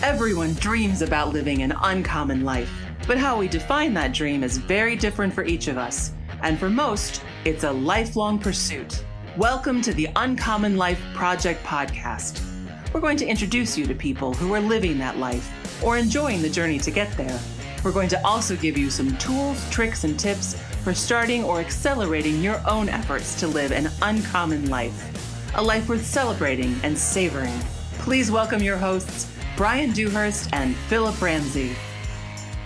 Everyone dreams about living an uncommon life, but how we define that dream is very different for each of us. And for most, it's a lifelong pursuit. Welcome to the Uncommon Life Project podcast. We're going to introduce you to people who are living that life or enjoying the journey to get there. We're going to also give you some tools, tricks, and tips for starting or accelerating your own efforts to live an uncommon life, a life worth celebrating and savoring. Please welcome your hosts, Brian Dewhurst and Philip Ramsey.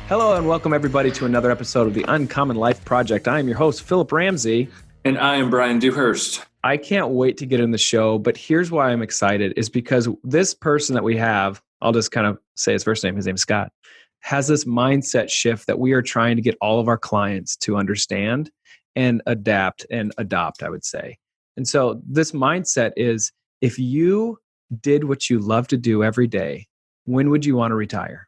Hello and welcome everybody to another episode of the Uncommon Life Project. I am your host, Philip Ramsey. And I am Brian Dewhurst. I can't wait to get in the show, but here's why I'm excited is because this person that we have, I'll just kind of say his first name, his name's Scott, has this mindset shift that we are trying to get all of our clients to understand and adapt and adopt, I would say. And so this mindset is, if you did what you love to do every day, when would you want to retire?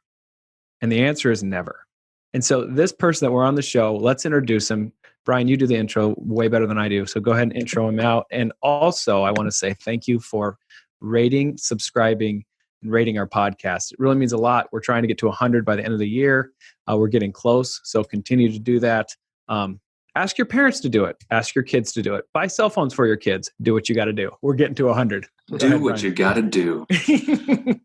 And the answer is never. And so this person that we're on the show, let's introduce him. Brian, you do the intro way better than I do. So go ahead and intro him out. And also, I want to say thank you for rating, subscribing, and rating our podcast. It really means a lot. We're trying to get to 100 by the end of the year. We're getting close. So continue to do that. Ask your parents to do it. Ask your kids to do it. Buy cell phones for your kids. Do what you got to do. We're getting to 100. Do what you got to do.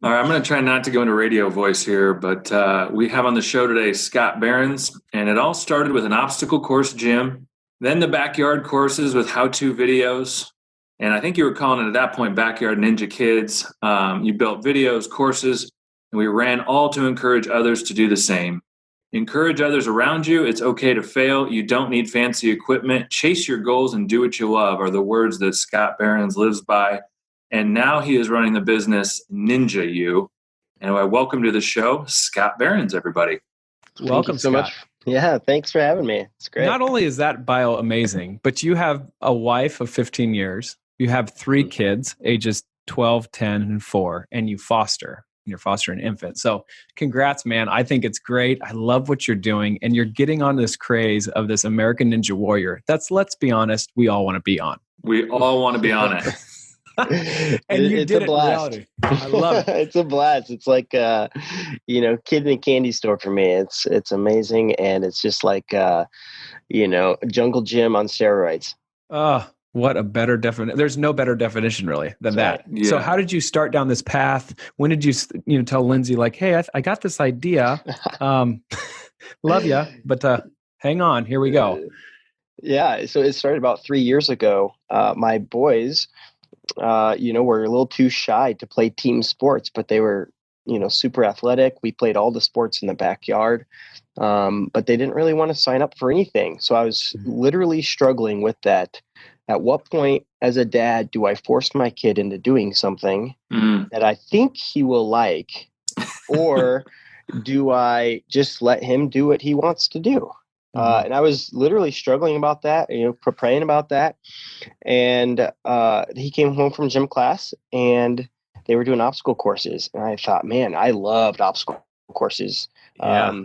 All right, I'm going to try not to go into radio voice here, but we have on the show today Scott Behrends, and it all started with an obstacle course gym, then the backyard courses with how-to videos, and I think you were calling it at that point Backyard Ninja Kids. You built videos, courses, and we ran all to encourage others to do the same. Encourage others around you. It's okay to fail. You don't need fancy equipment. Chase your goals and do what you love are the words that Scott Behrends lives by. And now he is running the business Ninja You. And I welcome to the show, Scott Behrends, everybody. Welcome so Scott. much. Yeah, thanks for having me. It's great. Not only is that bio amazing, but you have a wife of 15 years. You have 3 kids, ages 12, 10, and 4, and you foster. You're fostering an infant. So congrats, man. I think it's great. I love what you're doing. And you're getting on this craze of this American Ninja Warrior. That's, let's be honest, we all want to be on. We all want to be on it. And you it's did a blast. it in reality. I love it. It's a blast. It's like, kid in a candy store for me. It's amazing. And it's just like, jungle gym on steroids. What a better definition. There's no better definition really than That's that. right. Yeah. So how did you start down this path? When did you tell Lindsay like, hey, I got this idea. Love ya, but hang on, here we go. Yeah. So it started about 3 years ago. My boys, were a little too shy to play team sports, but they were, super athletic. We played all the sports in the backyard, but they didn't really want to sign up for anything. So I was literally struggling with that. At what point as a dad do I force my kid into doing something that I think he will like, or do I just let him do what he wants to do? And I was literally struggling about that, praying about that. And he came home from gym class and they were doing obstacle courses. And I thought, man, I loved obstacle courses. Yeah.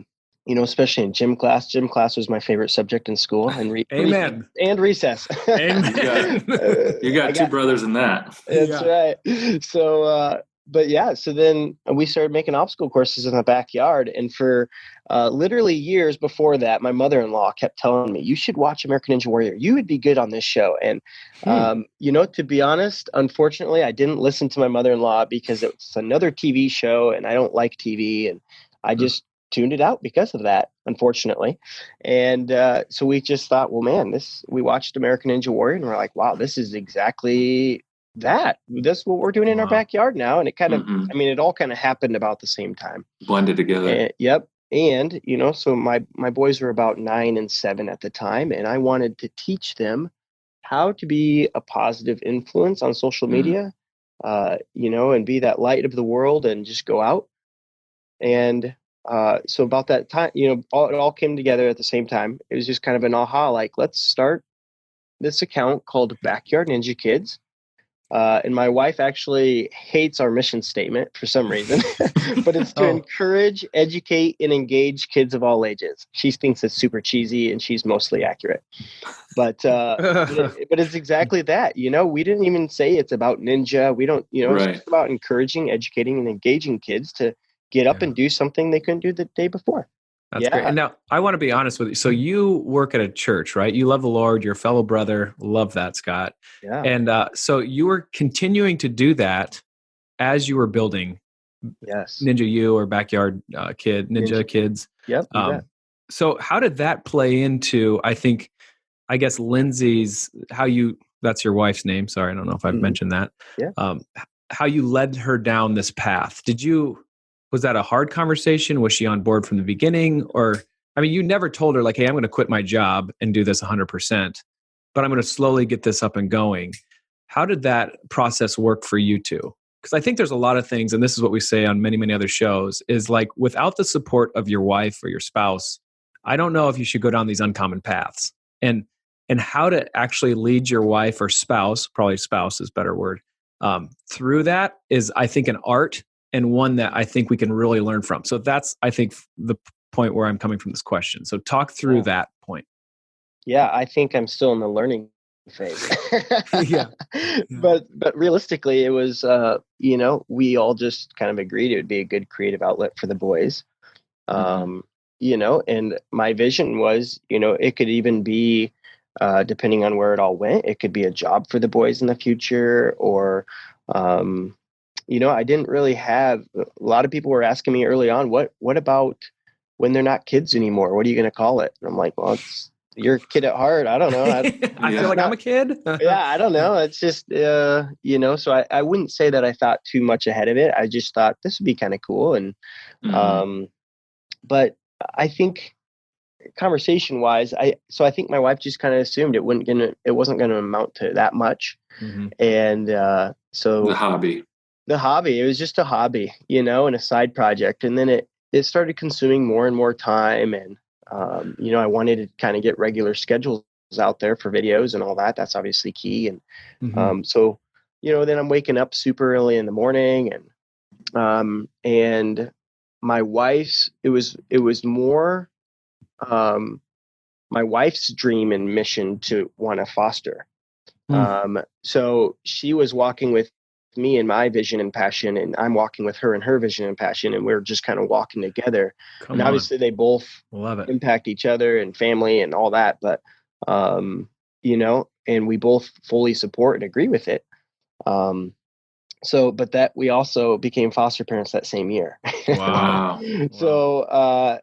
Especially in gym class. Gym class was my favorite subject in school. And Amen. And recess. Amen. You got 2 brothers in that. That's right. So, so then we started making obstacle courses in the backyard. And for literally years before that, my mother-in-law kept telling me, you should watch American Ninja Warrior. You would be good on this show. And, to be honest, unfortunately, I didn't listen to my mother-in-law because it was another TV show and I don't like TV. And I just tuned it out because of that, unfortunately. And so we just thought, well, man, we watched American Ninja Warrior and we're like, wow, this is exactly that. That's what we're doing in our backyard now. And it kind of, it all kind of happened about the same time. Blended together. Yep. And, so my boys were about 9 and 7 at the time. And I wanted to teach them how to be a positive influence on social media, and be that light of the world and just go out. And so about that time, it all came together at the same time. It was just kind of an aha, like, let's start this account called Backyard Ninja Kids. And my wife actually hates our mission statement for some reason, but it's to encourage, educate, and engage kids of all ages. She thinks it's super cheesy and she's mostly accurate, but it's exactly that. We didn't even say it's about ninja. We don't, it's just about encouraging, educating, and engaging kids to get up and do something they couldn't do the day before. That's great. And now I want to be honest with you. So you work at a church, right? You love the Lord, your fellow brother. Love that, Scott. Yeah. And so you were continuing to do that as you were building Ninja U or Backyard Ninja Kids. Yep. So how did that play into, I guess Lindsay's, that's your wife's name. Sorry, I don't know if I've mentioned that. Yeah. How you led her down this path. Was that a hard conversation? Was she on board from the beginning? Or, I mean, you never told her like, hey, I'm going to quit my job and do this 100%, but I'm going to slowly get this up and going. How did that process work for you two? Because I think there's a lot of things, and this is what we say on many, many other shows, is like without the support of your wife or your spouse, I don't know if you should go down these uncommon paths. And how to actually lead your wife or spouse, probably spouse is a better word, through that is, I think, an art and one that I think we can really learn from. So that's, I think, the point where I'm coming from this question. So talk through that point. Yeah, I think I'm still in the learning phase. Yeah. But realistically, it was, we all just kind of agreed it would be a good creative outlet for the boys. And my vision was, it could even be, depending on where it all went, it could be a job for the boys in the future, or, I didn't really have, a lot of people were asking me early on, what about when they're not kids anymore? What are you going to call it? And I'm like, well, you're a kid at heart. I don't know. I feel like I'm a kid. Yeah, I don't know. It's just, so I wouldn't say that I thought too much ahead of it. I just thought this would be kind of cool. And, but I think conversation wise, I think my wife just kind of assumed it wasn't going to amount to that much. And, so the hobby, it was just a hobby, and a side project. And then it started consuming more and more time. And, I wanted to kind of get regular schedules out there for videos and all that. That's obviously key. And, so, then I'm waking up super early in the morning, and my wife's, it was more, my wife's dream and mission to want to foster. So she was walking with me in my vision and passion, and I'm walking with her in her vision and passion, and we're just kind of walking together. And obviously they both impact each other and family and all that, but and we both fully support and agree with it. But that we also became foster parents that same year. Wow. So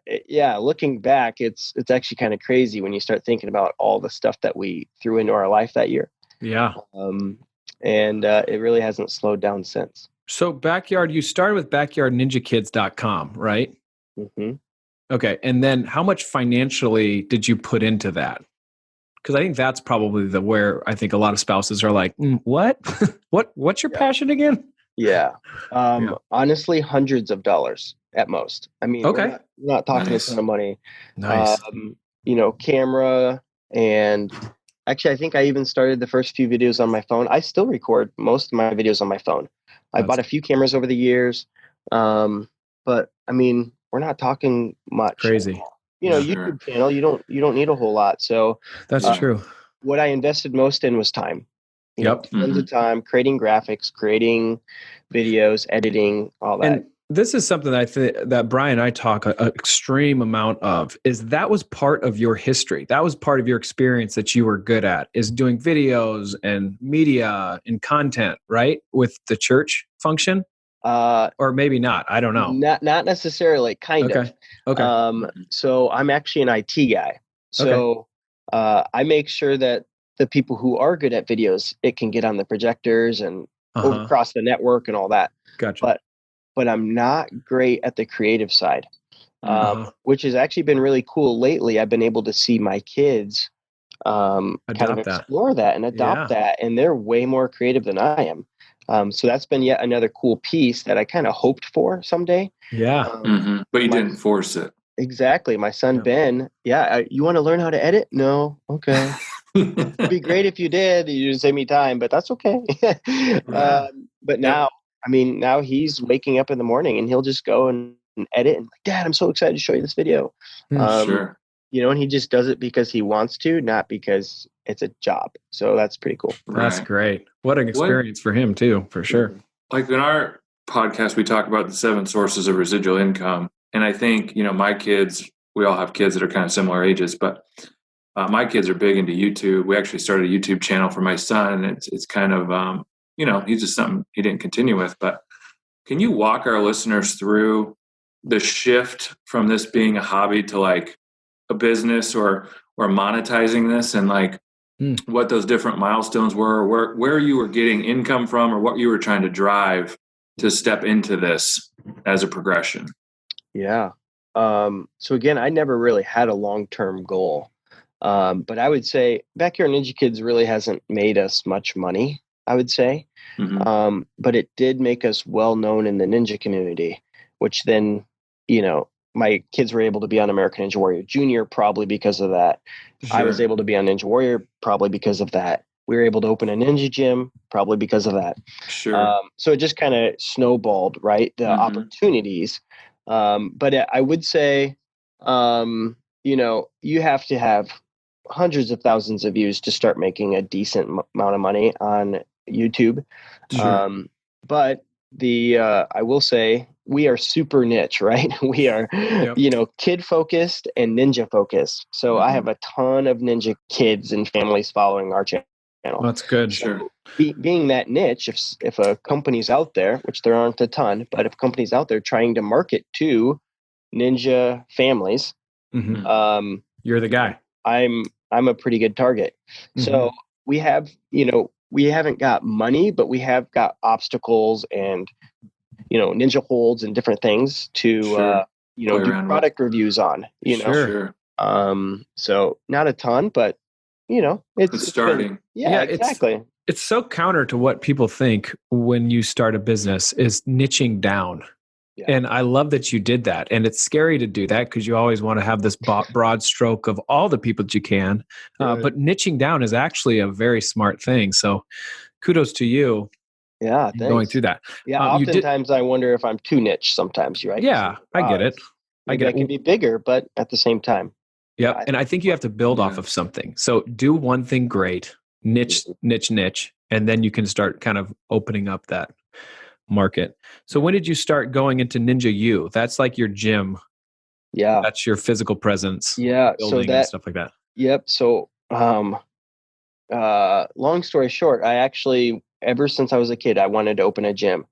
looking back, it's actually kind of crazy when you start thinking about all the stuff that we threw into our life that year. Yeah. And it really hasn't slowed down since. So you started with backyardninjakids.com, right? Okay. And then how much financially did you put into that? Because I think that's probably where I think a lot of spouses are like, what? What's your passion again? Yeah. Honestly, hundreds of dollars at most. I mean, we're not talking a ton of money. Nice. Camera, and actually, I think I even started the first few videos on my phone. I still record most of my videos on my phone. I bought a few cameras over the years. But I mean, we're not talking much. Crazy. YouTube channel, you don't need a whole lot. So that's true. What I invested most in was time. Tons of time creating graphics, creating videos, editing, all that. And this is something that I think that Brian and I talk an extreme amount of, is that was part of your history. That was part of your experience that you were good at, is doing videos and media and content, right? With the church function? Or maybe not. I don't know. Not necessarily, kind of. Okay. So I'm actually an IT guy. So I make sure that the people who are good at videos, it can get on the projectors and across the network and all that. Gotcha. But I'm not great at the creative side, which has actually been really cool lately. I've been able to see my kids kind of explore that and adopt that, and they're way more creative than I am. So that's been yet another cool piece that I kind of hoped for someday. Yeah. But you didn't force it. Exactly. My son, Ben, you want to learn how to edit? No. Okay. It'd be great if you did. You just save me time, but that's okay. But now, now he's waking up in the morning and he'll just go and edit and like, Dad, I'm so excited to show you this video. Sure. And he just does it because he wants to, not because it's a job. So that's pretty cool. That's great. What an experience for him too, for sure. Like in our podcast, we talk about the 7 sources of residual income. And I think, my kids, we all have kids that are kind of similar ages, but my kids are big into YouTube. We actually started a YouTube channel for my son. And it's kind of, he's just something he didn't continue with. But can you walk our listeners through the shift from this being a hobby to like a business or monetizing this, and like what those different milestones were, where you were getting income from, or what you were trying to drive to step into this as a progression? Yeah. So again, I never really had a long-term goal. But I would say Backyard Ninja Kids really hasn't made us much money, I would say. Mm-hmm. But it did make us well known in the ninja community, which then, my kids were able to be on American Ninja Warrior Junior probably because of that. Sure. I was able to be on Ninja Warrior probably because of that. We were able to open a ninja gym probably because of that. Sure. So it just kind of snowballed, right? The opportunities. But I would say, you have to have hundreds of thousands of views to start making a decent amount of money on YouTube. Sure. But I will say we are super niche, right? We are, kid focused and ninja focused. So I have a ton of ninja kids and families following our channel. That's good. Sure. Being that niche, if a company's out there, which there aren't a ton, but if a company's out there trying to market to ninja families, you're the guy. I'm a pretty good target. So we have, we haven't got money, but we have got obstacles and, ninja holds and different things to, do product reviews on, Sure. So not a ton, but it's starting. Exactly. It's so counter to what people think when you start a business is niching down. Yeah. And I love that you did that. And it's scary to do that because you always want to have this broad stroke of all the people that you can. But niching down is actually a very smart thing. So kudos to you. Yeah, going through that. Yeah, oftentimes I wonder if I'm too niche sometimes, right? Yeah, I get it. I can be bigger, but at the same time. Yeah, and I think you have to build off of something. So do one thing great, niche, and then you can start kind of opening up that market. So when did you start going into Ninja U? That's like your gym. Yeah. That's your physical presence. Yeah. Building so and stuff like that. Yep. So long story short, I actually, ever since I was a kid, I wanted to open a gym.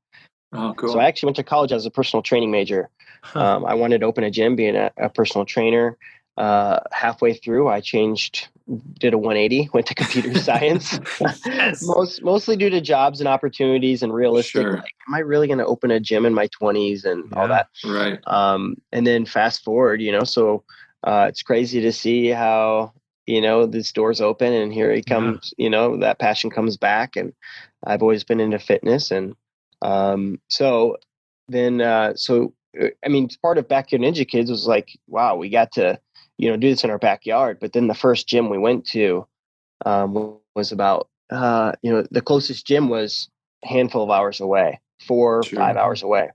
Oh, cool. So I actually went to college as a personal training major. I wanted to open a gym, being a personal trainer. Halfway through, I did a 180, went to computer science, mostly due to jobs and opportunities and realistic. Sure. Like, am I really going to open a gym in my 20s and all that? Right. And then fast forward, so it's crazy to see how, this doors open and here it comes, that passion comes back. And I've always been into fitness. And so part of Backyard Ninja Kids was like, wow, we got to, do this in our backyard. But then the first gym we went to was about, the closest gym was a handful of hours away, 4 or 5 hours away.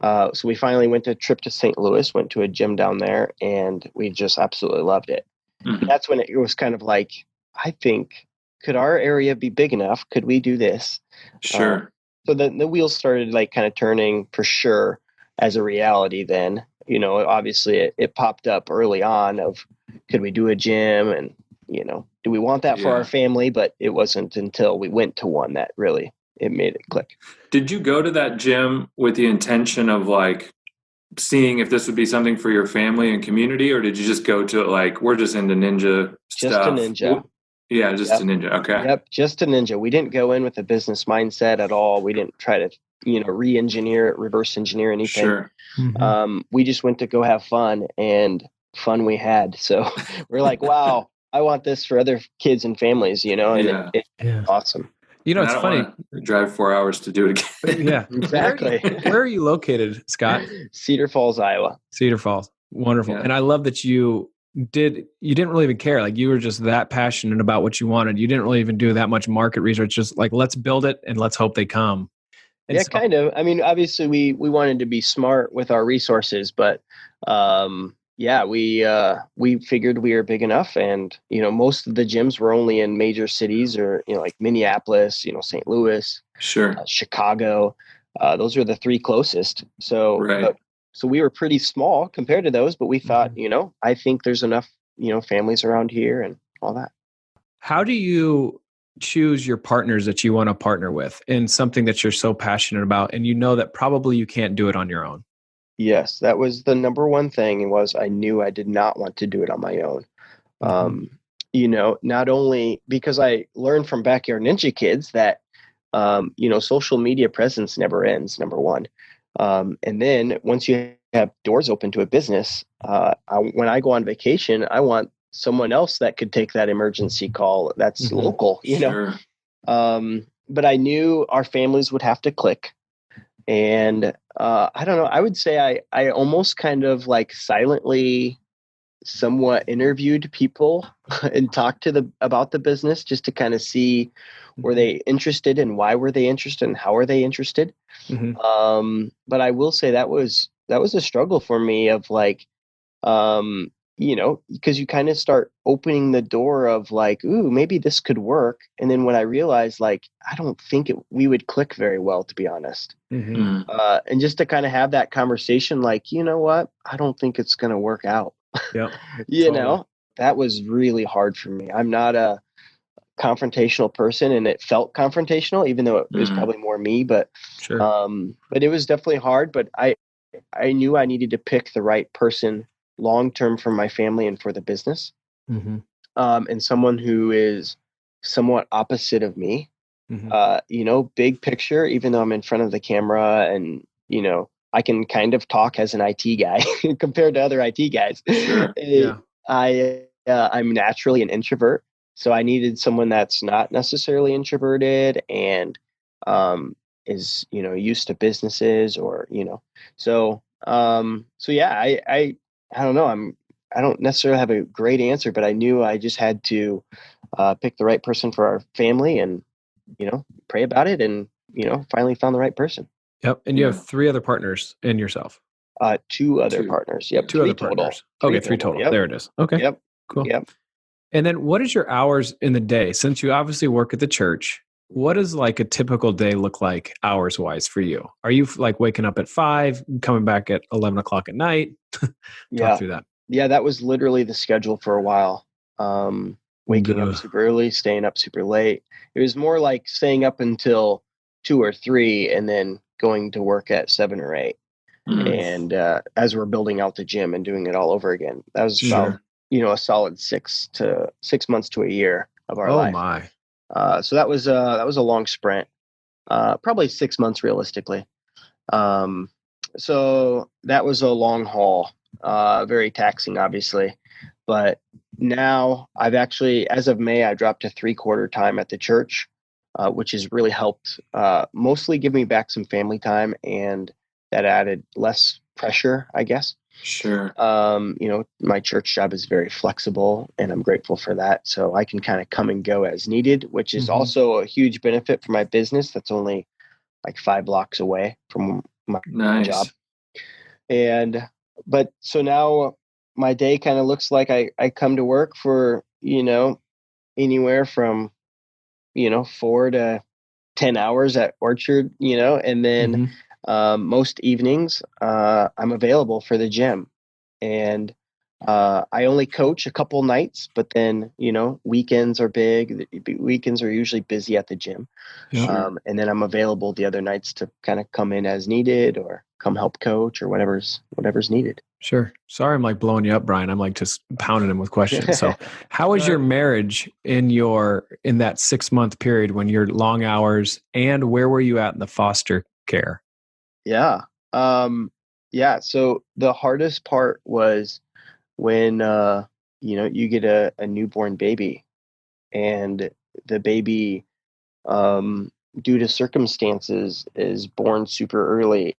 So we finally went a trip to St. Louis, went to a gym down there, and we just absolutely loved it. Mm-hmm. That's when it was kind of like, I think, could our area be big enough? Could we do this? Sure. So the wheels started like kind of turning for sure as a reality then. Obviously it popped up early on of, could we do a gym and, do we want that for our family? But it wasn't until we went to one that really, it made it click. Did you go to that gym with the intention of like seeing if this would be something for your family and community, or did you just go to it like, we're just into ninja stuff? Just a ninja. Yeah, just a ninja. Okay. Yep, just a ninja. We didn't go in with a business mindset at all. We didn't try to, re-engineer it, reverse engineer anything. Sure. Mm-hmm. We just went to go have fun, and fun we had. So we're like, wow, I want this for other kids and families, and it's awesome. It's funny. Drive 4 hours to do it again. Yeah, exactly. Where are you located, Scott? Cedar Falls, Iowa. Cedar Falls. Wonderful. Yeah. And I love that you didn't really even care. Like, you were just that passionate about what you wanted. You didn't really even do that much market research. Just like, let's build it and let's hope they come. And kind of. I mean, obviously we wanted to be smart with our resources, but we figured we were big enough, and most of the gyms were only in major cities, or like Minneapolis, St. Louis, sure, Chicago. Those are the three closest. So, Right. so we were pretty small compared to those, but we thought, I think there's enough, families around here and all that. How do you choose your partners that you want to partner with in something that you're so passionate about, and you know that probably you can't do it on your own? Yes, that was the number one thing, was I knew I did not want to do it on my own. Not only because I learned from Backyard Ninja Kids that, social media presence never ends, number one. And then once you have doors open to a business, when I go on vacation, I want someone else that could take that emergency call that's local, Sure. But I knew our families would have to click. And I don't know, I would say I almost kind of like silently somewhat interviewed people and talked about the business, just to kind of see, were they interested, and why were they interested, and how are they interested. But I will say that was a struggle for me of like, because you kind of start opening the door of like, ooh, maybe this could work. And then when I realized, like, I don't think we would click very well, to be honest. And just to kind of have that conversation, like, you know what, I don't think it's going to work out. Yep. That was really hard for me. I'm not a confrontational person, and it felt confrontational, even though it was probably more me, but Sure. But it was definitely hard. But I knew I needed to pick the right person long term for my family and for the business. And someone who is somewhat opposite of me. Big picture, even though I'm in front of the camera, and I can kind of talk as an IT guy compared to other IT guys. Sure. I'm naturally an introvert, so I needed someone that's not necessarily introverted and is used to businesses, or so yeah. I don't know. I don't necessarily have a great answer, but I knew I just had to pick the right person for our family, and pray about it, and finally found the right person. Yep. And you have 3 other partners and yourself. 2 other partners. Yep. 2 other partners. Okay, 3 total. Yep. There it is. Okay. Yep. Cool. Yep. And then what is your hours in the day? Since you obviously work at the church, what does like a typical day look like hours wise for you? Are you like waking up at 5, coming back at 11 o'clock at night? Talk through that. Yeah, that was literally the schedule for a while. Waking up super early, staying up super late. It was more like staying up until 2 or 3 and then going to work at 7 or 8. And as we're building out the gym and doing it all over again, that was about, a solid 6 months to a year of our life. Oh my. So that was a long sprint, probably 6 months realistically. So that was a long haul, very taxing, obviously. But now I've actually, as of May, I dropped to 3/4 time at the church, which has really helped mostly give me back some family time, and that added less pressure, I guess. Sure. My church job is very flexible, and I'm grateful for that. So I can kind of come and go as needed, which is also a huge benefit for my business. That's only like 5 blocks away from my job. But so now my day kind of looks like I come to work for, anywhere from, 4 to 10 hours at Orchard, and then most evenings I'm available for the gym. And I only coach a couple nights, but then, weekends are big. Weekends are usually busy at the gym. And then I'm available the other nights to kind of come in as needed, or come help coach, or whatever's needed. Sure. Sorry, I'm like blowing you up, Brian. I'm like just pounding him with questions. So how was your marriage in that 6-month period when you're long hours, and where were you at in the foster care? Yeah. So the hardest part was when, you get a newborn baby, and the baby, due to circumstances, is born super early,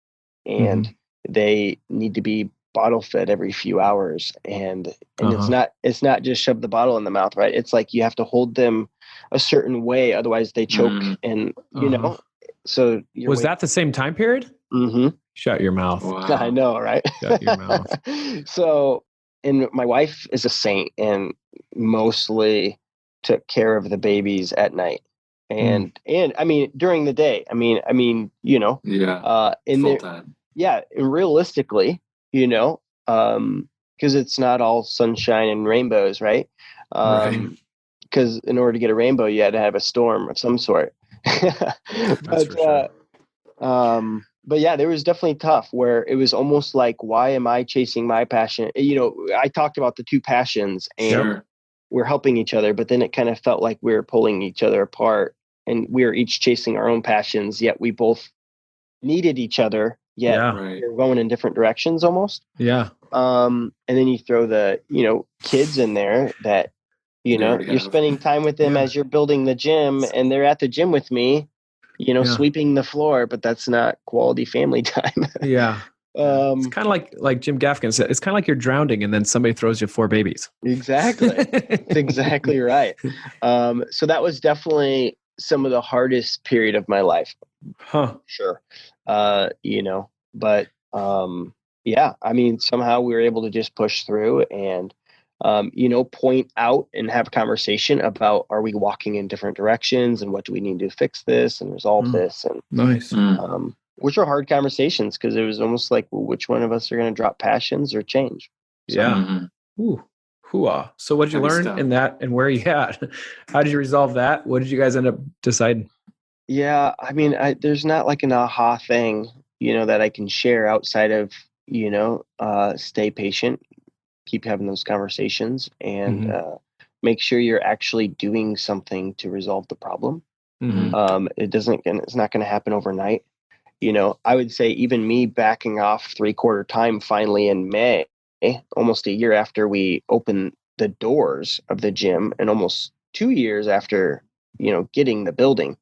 and they need to be bottle fed every few hours. And it's not just shove the bottle in the mouth, right? It's like you have to hold them a certain way, otherwise they choke. And, so was that the same time period? Shut your mouth. Wow. I know, right? Shut your mouth. So, and my wife is a saint, and mostly took care of the babies at night. and I mean, during the day, in full there, time. yeah, and realistically, because it's not all sunshine and rainbows, right? Right. Because in order to get a rainbow, you had to have a storm of some sort. That's for sure. But yeah, there was definitely tough where it was almost like, why am I chasing my passion? I talked about the two passions and we're helping each other, but then it kind of felt like we were pulling each other apart and we were each chasing our own passions, yet we both needed each other, yet we were going in different directions almost. Yeah. And then you throw the, kids in there that, you're spending time with them as you're building the gym and they're at the gym with me, sweeping the floor, but that's not quality family time. Yeah. It's kind of like Jim Gaffigan said, it's kind of like you're drowning and then somebody throws you 4 babies. Exactly. That's exactly right. So that was definitely some of the hardest period of my life. Sure. But yeah, I mean, somehow we were able to just push through and, point out and have a conversation about, are we walking in different directions and what do we need to fix this and resolve this? And nice. Which are hard conversations because it was almost like, well, which one of us are going to drop passions or change? So, yeah. Ooh. Hoo-ah. So what did you learn in that and where are you at? How did you resolve that? What did you guys end up deciding? Yeah, I mean, there's not like an aha thing, that I can share outside of, stay patient, keep having those conversations and make sure you're actually doing something to resolve the problem. It's not going to happen overnight. I would say even me backing off 3/4 time finally in May, almost a year after we opened the doors of the gym and almost 2 years after, getting the building.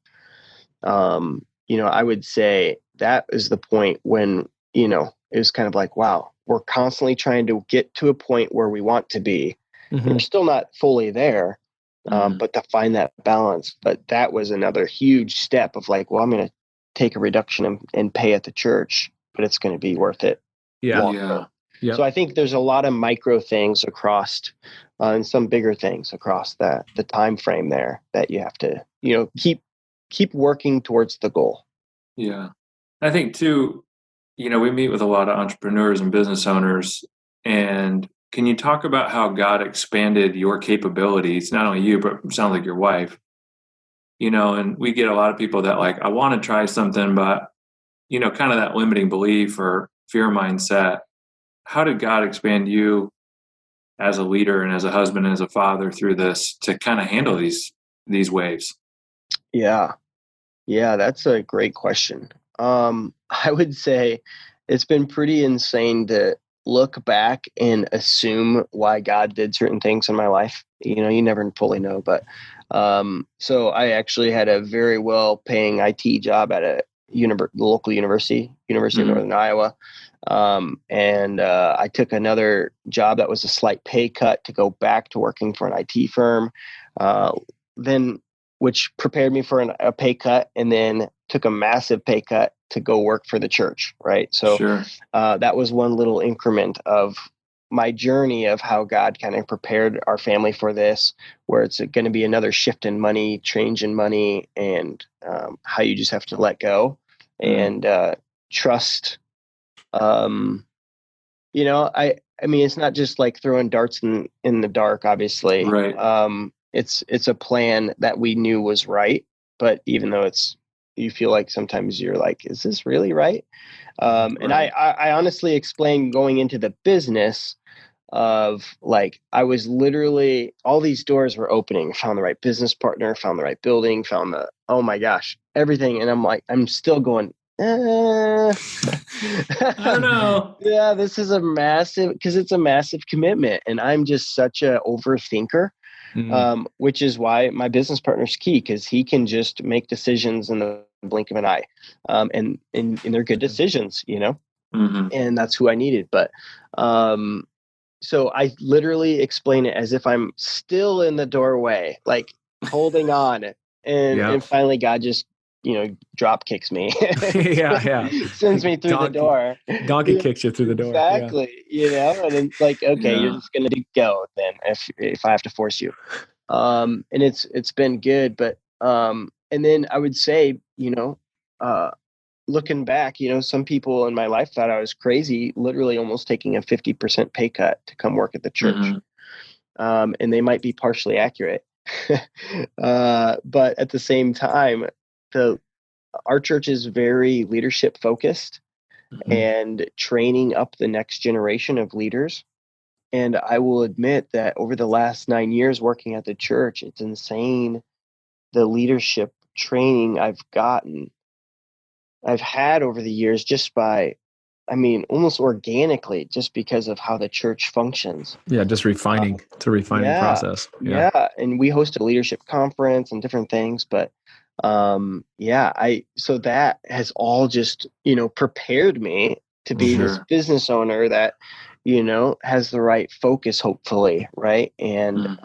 I would say that is the point when, it was kind of like, wow, we're constantly trying to get to a point where we want to be. We're still not fully there, but to find that balance. But that was another huge step of like, well, I'm going to take a reduction and pay at the church, but it's going to be worth it. Yeah. So I think there's a lot of micro things across and some bigger things across the time frame there that you have to, keep working towards the goal. Yeah. I think too, we meet with a lot of entrepreneurs and business owners, and can you talk about how God expanded your capabilities, not only you, but it sounds like your wife, and we get a lot of people that like, I want to try something, but, kind of that limiting belief or fear mindset. How did God expand you as a leader and as a husband and as a father through this to kind of handle these waves? Yeah, that's a great question. I would say it's been pretty insane to look back and assume why God did certain things in my life. You never fully know, but so I actually had a very well paying IT job at a local university of Northern Iowa. And I took another job that was a slight pay cut to go back to working for an IT firm. Then which prepared me for a pay cut, and then took a massive pay cut to go work for the church. Right. So that was one little increment of my journey of how God kind of prepared our family for this, where it's going to be another shift in money, change in money, and how you just have to let go and trust. I mean, it's not just like throwing darts in the dark, obviously. Right. It's a plan that we knew was right, but even though you feel like sometimes you're like, is this really right? And I honestly explained going into the business of like, I was literally, all these doors were opening, found the right business partner, found the right building, oh my gosh, everything. And I'm like, I'm still going, I don't know. Yeah, this is because it's a massive commitment, and I'm just such a overthinker. Which is why my business partner's key, because he can just make decisions in the blink of an eye, and they're good decisions, and that's who I needed. But so I literally explain it as if I'm still in the doorway, like holding on, and finally God just drop kicks me. Sends me through the door. Donkey kicks you through the door. Exactly. And it's like, okay, you're just gonna go then if I have to force you. And it's been good, but and And then I would say, looking back, some people in my life thought I was crazy, literally almost taking a 50% pay cut to come work at the church. And they might be partially accurate. But at the same time, our church is very leadership focused and training up the next generation of leaders. And I will admit that over the last 9 years working at the church, it's insane the leadership training I've had over the years just by, almost organically, just because of how the church functions. Yeah, just refining. It's a refining process. Yeah. And we host a leadership conference and different things, but so that has all just, prepared me to be this business owner that, has the right focus, hopefully. Right. And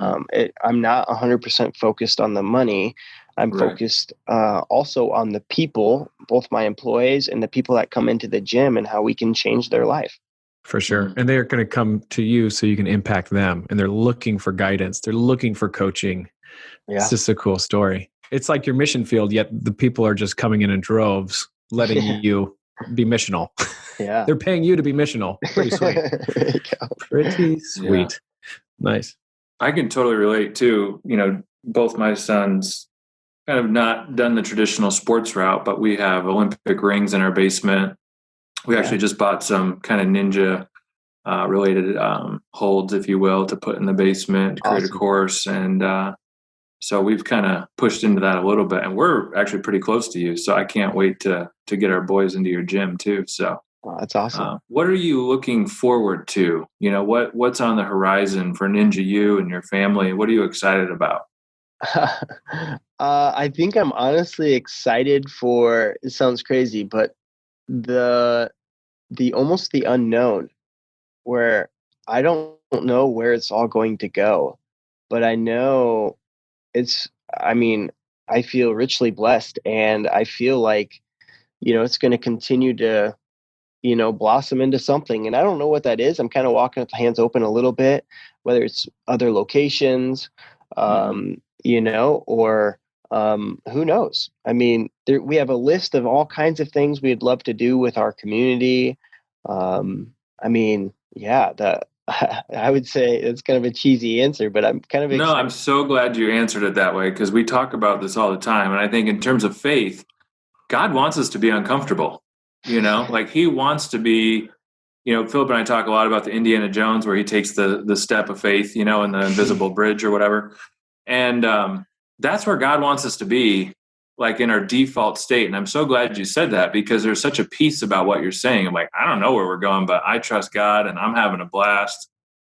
I'm not 100% focused on the money. I'm focused also on the people, both my employees and the people that come into the gym, and how we can change their life. For sure. And they're going to come to you so you can impact them. And they're looking for guidance. They're looking for coaching. Yeah. It's just a cool story. It's like your mission field, yet the people are just coming in droves, letting you be missional. Yeah. They're paying you to be missional. Pretty sweet. Pretty sweet. Yeah. Nice. I can totally relate too. Both my sons kind of not done the traditional sports route, but we have Olympic rings in our basement. We actually just bought some kind of ninja related holds, if you will, to put in the basement to create a course. And so we've kind of pushed into that a little bit, and we're actually pretty close to you. So I can't wait to get our boys into your gym too. So that's awesome. What are you looking forward to? What's on the horizon for Ninja U and your family? What are you excited about? I think I'm honestly excited for, it sounds crazy, but the almost the unknown, where I don't know where it's all going to go, but I know I feel richly blessed, and I feel like, it's going to continue to, blossom into something. And I don't know what that is. I'm kind of walking with the hands open a little bit, whether it's other locations, or who knows? We have a list of all kinds of things we'd love to do with our community. I would say it's kind of a cheesy answer, but I'm kind of excited. No, I'm so glad you answered it that way, because we talk about this all the time. And I think in terms of faith, God wants us to be uncomfortable, like he wants to be, Philip and I talk a lot about the Indiana Jones, where he takes the step of faith, in the invisible bridge or whatever. And that's where God wants us to be, like in our default state. And I'm so glad you said that, because there's such a peace about what you're saying. I'm like, I don't know where we're going, but I trust God and I'm having a blast.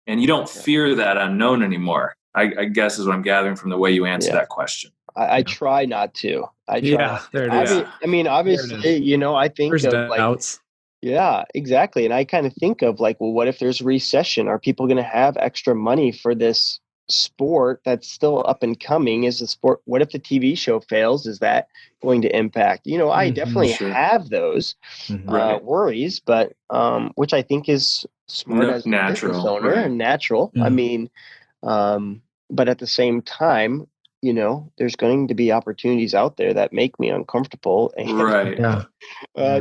And you don't fear that unknown anymore, I guess is what I'm gathering from the way you answer that question. I try not to. Yeah, there it is. Obviously, I think there's of doubts. Yeah, exactly. And I kind of think of well, what if there's a recession? Are people going to have extra money for this sport that's still up and coming? Is the sport, what if the TV show fails? Is that going to impact? I definitely have those worries, but which I think is smart as a business owner and natural. But at the same time, there's going to be opportunities out there that make me uncomfortable, and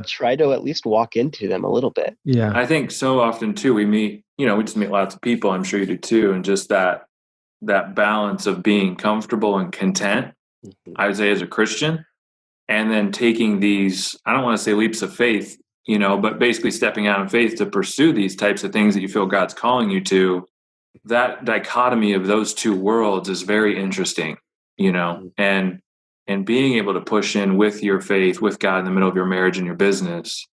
try to at least walk into them a little bit. Yeah, I think so often too, we just meet lots of people. I'm sure you do too, and just that balance of being comfortable and content, I would say, as a Christian, and then taking these, I don't want to say leaps of faith, but basically stepping out in faith to pursue these types of things that you feel God's calling you to. That dichotomy of those two worlds is very interesting, and being able to push in with your faith, with God in the middle of your marriage and your business,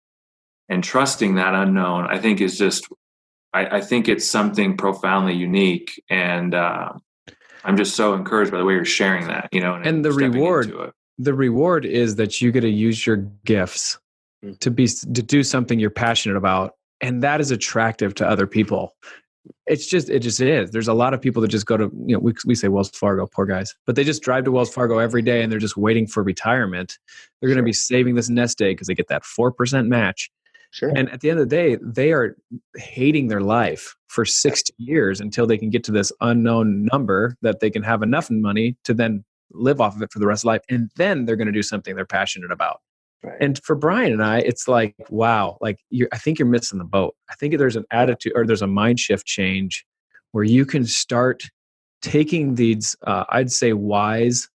and trusting that unknown, I think is just, I think it's something profoundly unique. And I'm just so encouraged by the way you're sharing that, and the reward is that you get to use your gifts to do something you're passionate about. And that is attractive to other people. It just is. There's a lot of people that just go to, we say Wells Fargo, poor guys, but they just drive to Wells Fargo every day and they're just waiting for retirement. They're going to be saving this nest egg because they get that 4% match. Sure. And at the end of the day, they are hating their life for 60 years until they can get to this unknown number that they can have enough money to then live off of it for the rest of life. And then they're going to do something they're passionate about. Right. And for Brian and I, it's like, wow, like I think you're missing the boat. I think there's an attitude or there's a mind shift change where you can start taking these, I'd say wise,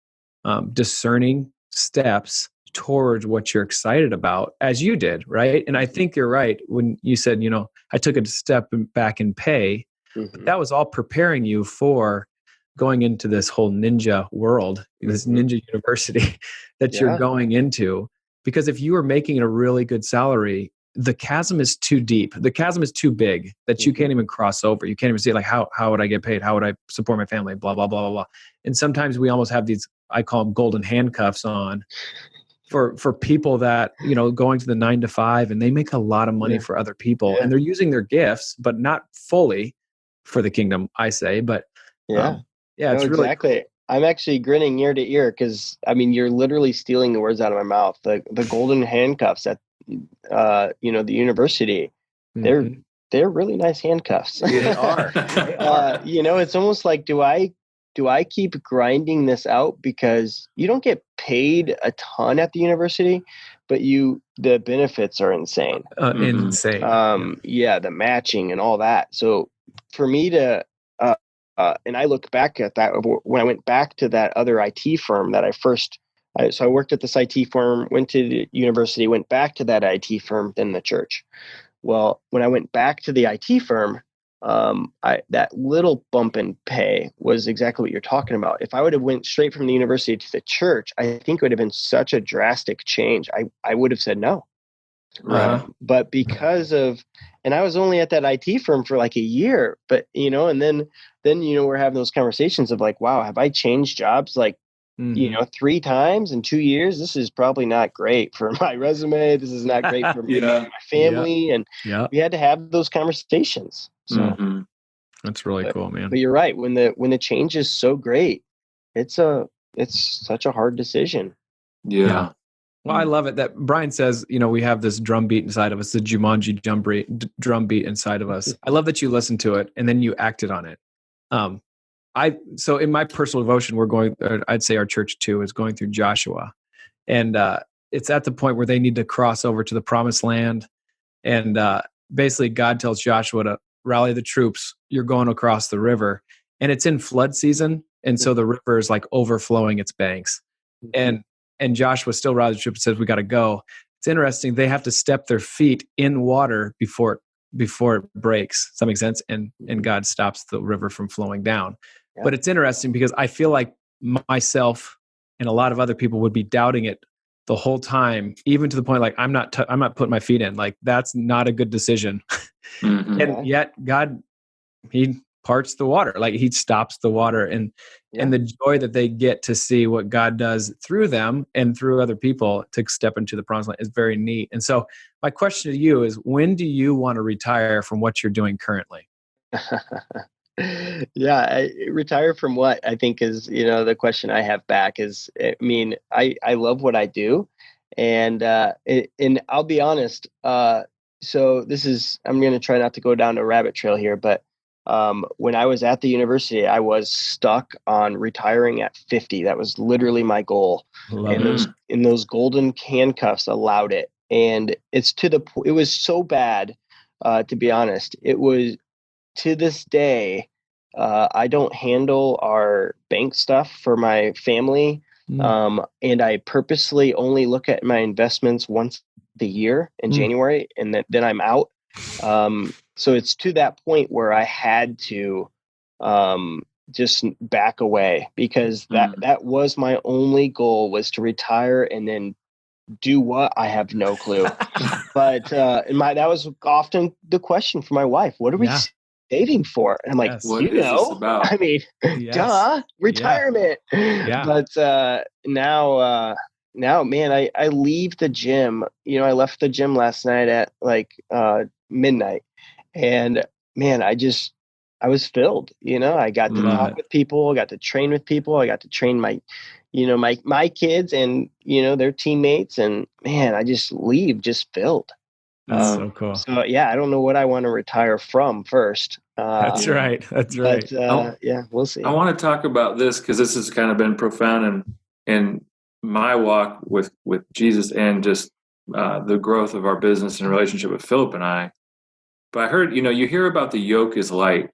discerning steps towards what you're excited about, as you did, right? And I think you're right when you said, I took a step back in pay, but that was all preparing you for going into this whole ninja world, this ninja university that you're going into. Because if you were making a really good salary, the chasm is too deep. The chasm is too big that you can't even cross over. You can't even see like, how would I get paid? How would I support my family? Blah, blah, blah, blah, blah. And sometimes we almost have these, I call them golden handcuffs on for people that, going to the 9 to 5 and they make a lot of money for other people and they're using their gifts, but not fully for the kingdom, I say. But it's really exactly. Cool. I'm actually grinning ear to ear because you're literally stealing the words out of my mouth. The golden handcuffs at the university, they're really nice handcuffs. They are. It's almost like do I keep grinding this out because you don't get paid a ton at the university, but the benefits are insane. Insane. The matching and all that. So for me to and I look back at that when I went back to that other IT firm that so I worked at this IT firm, went to the university, went back to that IT firm, then the church. Well, when I went back to the IT firm, that little bump in pay was exactly what you're talking about. If I would have went straight from the university to the church, I think it would have been such a drastic change. I would have said no. But because of, and I was only at that IT firm for like a year, but and then we're having those conversations of like, wow, have I changed jobs like 3 times in 2 years? This is probably not great for my resume. This is not great for me and my family. And we had to have those conversations. So that's really cool, man. But you're right. When the change is so great, it's such a hard decision. Yeah. Well, I love it that Brian says, we have this drum beat inside of us, the Jumanji drum beat inside of us. I love that you listened to it and then you acted on it. So in my personal devotion, I'd say our church too is going through Joshua, and it's at the point where they need to cross over to the promised land. And basically God tells Joshua to rally the troops. You're going across the river, and it's in flood season. And so the river is like overflowing its banks. And Joshua still rallies the troops and says, we got to go. It's interesting. They have to step their feet in water before it breaks. Does that make sense? And God stops the river from flowing down. Yeah. But it's interesting because I feel like myself and a lot of other people would be doubting it the whole time, even to the point like I'm not putting my feet in. Like that's not a good decision. And yet God, He parts the water, like He stops the water, and the joy that they get to see what God does through them and through other people to step into the promised land is very neat. And so my question to you is, when do you want to retire from what you're doing currently? Retire from what I think is, the question I have back is, I love what I do. And I'll be honest. So I'm going to try not to go down a rabbit trail here, but when I was at the university, I was stuck on retiring at 50. That was literally my goal. And those golden handcuffs allowed it. And it's it was so bad, to be honest. It was, to this day, I don't handle our bank stuff for my family. And I purposely only look at my investments once a year in January, and then I'm out. So it's to that point where I had to just back away, because that was my only goal, was to retire and then do what? I have no clue. But that was often the question for my wife. What are we saving for? And I'm like, what is this about? Duh, retirement. Yeah. But now, man, I leave the gym. I left the gym last night at like midnight. And man, I was filled, I got to talk with people, I got to train with people, I got to train my kids and, their teammates. And man, I just leave just filled. That's so cool. So yeah, I don't know what I want to retire from first. That's right. That's right. Yeah, we'll see. I want to talk about this because this has kind of been profound in my walk with Jesus and just the growth of our business and relationship with Philip and I. But I heard, you hear about the yoke is light,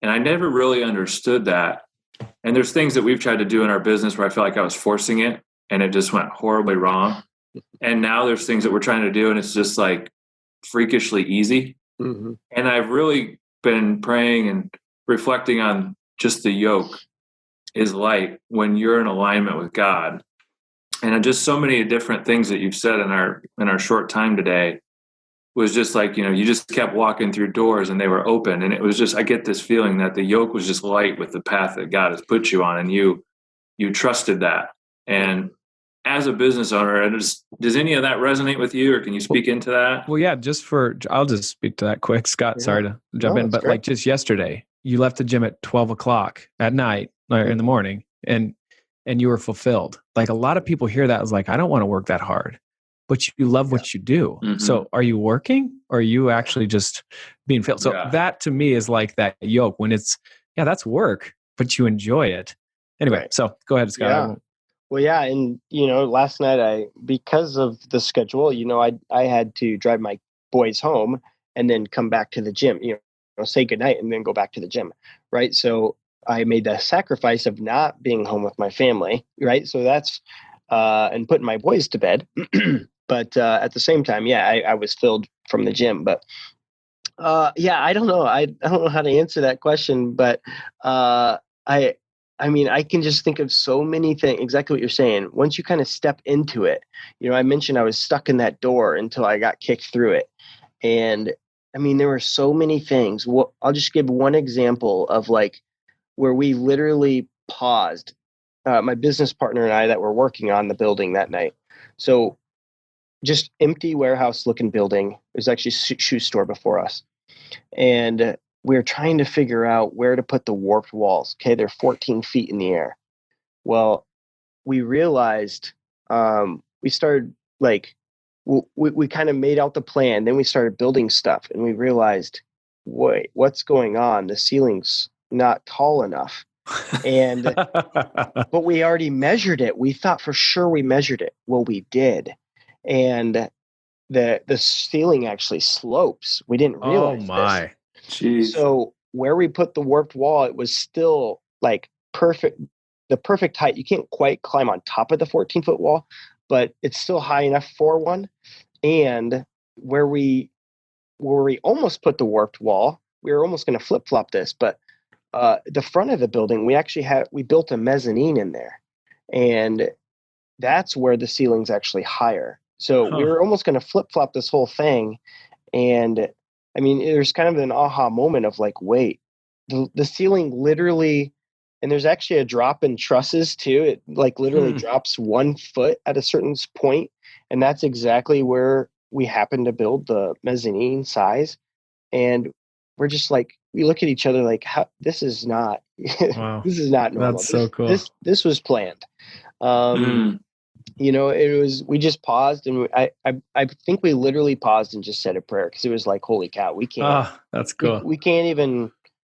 and I never really understood that. And there's things that we've tried to do in our business where I feel like I was forcing it and it just went horribly wrong. And now there's things that we're trying to do and it's just like freakishly easy. Mm-hmm. And I've really been praying and reflecting on just the yoke is light when you're in alignment with God. And just so many different things that you've said in our short time today was just like, you just kept walking through doors and they were open. And it was just, I get this feeling that the yoke was just light with the path that God has put you on, and you trusted that. And as a business owner, does any of that resonate with you, or can you speak into that? Well, yeah, I'll just speak to that quick, Scott. Yeah. Sorry to jump in, but great. like just yesterday, you left the gym at 12 o'clock at night or in the morning, and you were fulfilled. Like a lot of people hear that as like, I don't want to work that hard, but you love what you do. Mm-hmm. So are you working, or are you actually just being filled? So that to me is like that yoke when it's, that's work, but you enjoy it. Anyway, Right. So go ahead, Scott. Yeah. Well, yeah. And, last night because of the schedule, I had to drive my boys home and then come back to the gym, say goodnight and then go back to the gym. Right. So I made the sacrifice of not being home with my family. Right. So that's, and putting my boys to bed. But at the same time, I was filled from the gym. But I don't know. I don't know how to answer that question, but I mean, I can just think of so many things, exactly what you're saying. Once you kind of step into it, I mentioned I was stuck in that door until I got kicked through it. And I mean, there were so many things. Well, I'll just give one example of like where we literally paused, my business partner and I that were working on the building that night. So just empty warehouse looking building. It was actually a shoe store before us. And we were trying to figure out where to put the warped walls. Okay, they're 14 feet in the air. Well, we realized we started like we kind of made out the plan. Then we started building stuff, and we realized, wait, what's going on? The ceiling's not tall enough. And but we already measured it. We thought for sure we measured it. Well, we did, and the ceiling actually slopes. We didn't realize. Oh my. This. Jeez. So where we put the warped wall, it was still like the perfect height. You can't quite climb on top of the 14-foot wall, but it's still high enough for one. And where we almost put the warped wall, we were almost going to flip-flop this, but the front of the building, we built a mezzanine in there, and that's where the ceiling's actually higher. So we were almost going to flip-flop this whole thing, and I mean, there's kind of an aha moment of like, wait, the ceiling literally, and there's actually a drop in trusses too. It like literally drops 1 foot at a certain point. And that's exactly where we happen to build the mezzanine size. And we're just like, we look at each other like, this is not, Wow. this is not normal. That's so cool. This was planned. We just paused, and I think we literally paused and just said a prayer, because it was like, holy cow, we can't. That's cool. We can't even,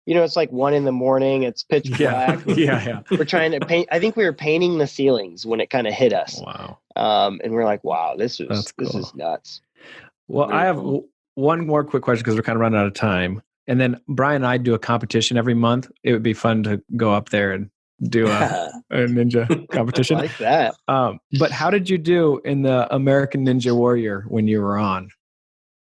it's like 1 a.m. It's pitch black. Yeah. We're trying to paint. I think we were painting the ceilings when it kind of hit us. Wow. And we're like, wow, this is nuts. Well, I have one more quick question because we're kind of running out of time. And then Brian and I do a competition every month. It would be fun to go up there and do a ninja competition. I like that. But how did you do in the American Ninja Warrior when you were on?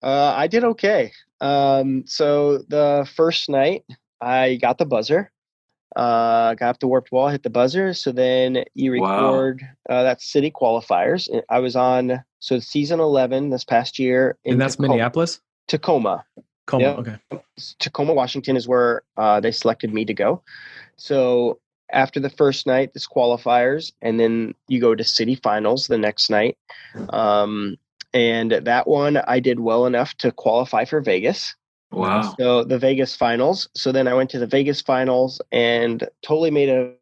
I did okay. So the first night I got the buzzer, got up the warped wall, hit the buzzer. So then you record, that's city qualifiers. I was on, season 11 this past year. And that's Minneapolis? Tacoma. Yep. Okay. Tacoma, Washington is where they selected me to go. So after the first night, this qualifiers, and then you go to city finals the next night. And that one, I did well enough to qualify for Vegas. Wow. So the Vegas finals. So then I went to the Vegas finals and totally made a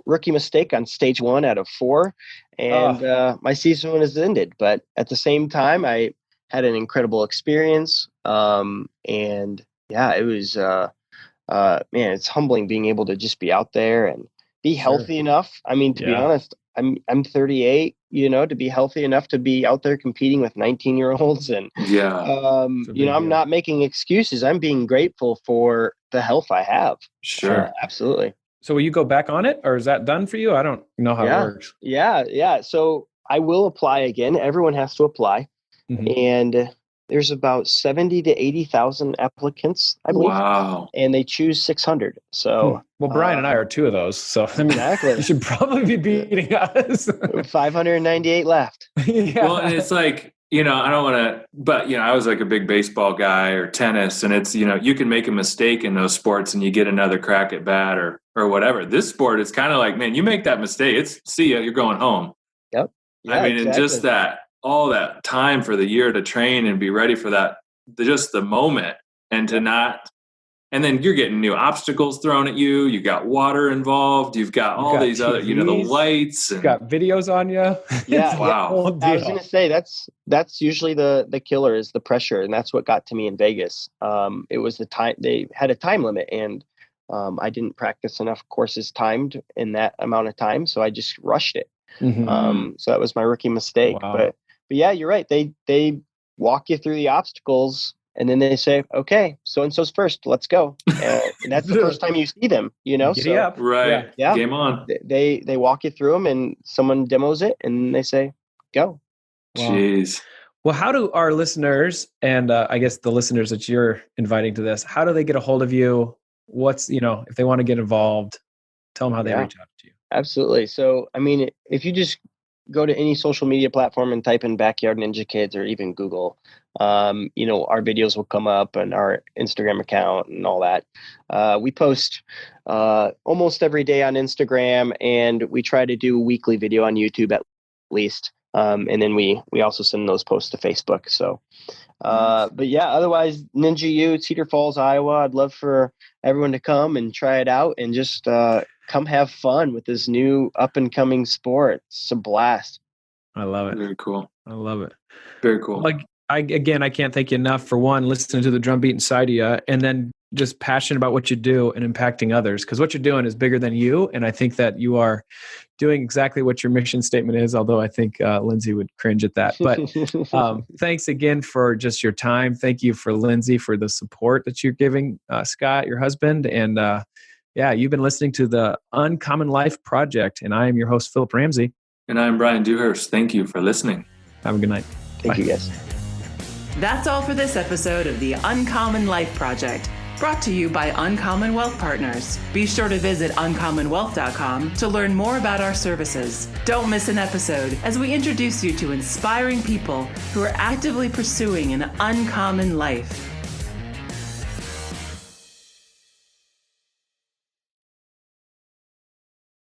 rookie mistake on stage 1 out of 4. And my season has ended. But at the same time, I had an incredible experience. And yeah, it was man, it's humbling being able to just be out there and be healthy enough. I mean, to be honest, I'm 38, to be healthy enough to be out there competing with 19-year-olds. And, I'm not making excuses. I'm being grateful for the health I have. Sure. Absolutely. So will you go back on it, or is that done for you? I don't know how it works. Yeah. So I will apply again. Everyone has to apply. Mm-hmm. And there's about 70 to 80,000 applicants, I believe. Wow. And they choose 600. So, well, Brian and I are two of those. So exactly. You should probably be beating us. 598 left. Well, and it's like, I don't want to, but, I was like a big baseball guy or tennis, and it's, you can make a mistake in those sports and you get another crack at bat or whatever. This sport, it's kind of like, man, you make that mistake, it's see ya, you're going home. Yep. Yeah, I mean, exactly. And just all that time for the year to train and be ready for that, just the moment, and to not, and then you're getting new obstacles thrown at you. You got water involved. You've got all these TVs, other, the lights. And got videos on you. Yeah. Wow. I was going to say that's usually the killer is the pressure. And that's what got to me in Vegas. It was the time. They had a time limit, and I didn't practice enough courses timed in that amount of time. So I just rushed it. Mm-hmm. So that was my rookie mistake. Wow. But yeah, you're right. They walk you through the obstacles, and then they say, okay, so-and-so's first, let's go. And that's the first time you see them, Giddy up. Right. Yeah. Game on. They walk you through them, and someone demos it, and they say, go. Wow. Jeez. Well, how do our listeners, and I guess the listeners that you're inviting to this, how do they get a hold of you? What's, if they want to get involved, tell them how they reach out to you. Absolutely. So, I mean, if you just go to any social media platform and type in Backyard Ninja Kids, or even Google, our videos will come up, and our Instagram account and all that. We post almost every day on Instagram, and we try to do a weekly video on YouTube at least. And then we also send those posts to Facebook. So, but yeah, otherwise, Ninja U, Cedar Falls, Iowa. I'd love for everyone to come and try it out, and just come have fun with this new up and coming sport. It's a blast. I love it. Very cool. I love it. Very cool. Like, I can't thank you enough for one, listening to the drum beat inside of you, and then just passionate about what you do and impacting others, because what you're doing is bigger than you. And I think that you are doing exactly what your mission statement is, although I think Lindsay would cringe at that. But thanks again for just your time. Thank you for Lindsay for the support that you're giving Scott, your husband. And you've been listening to the Uncommon Life Project. And I am your host, Philip Ramsey. And I'm Brian Dewhurst. Thank you for listening. Have a good night. Thank you, guys. That's all for this episode of the Uncommon Life Project, brought to you by Uncommon Wealth Partners. Be sure to visit uncommonwealth.com to learn more about our services. Don't miss an episode as we introduce you to inspiring people who are actively pursuing an uncommon life.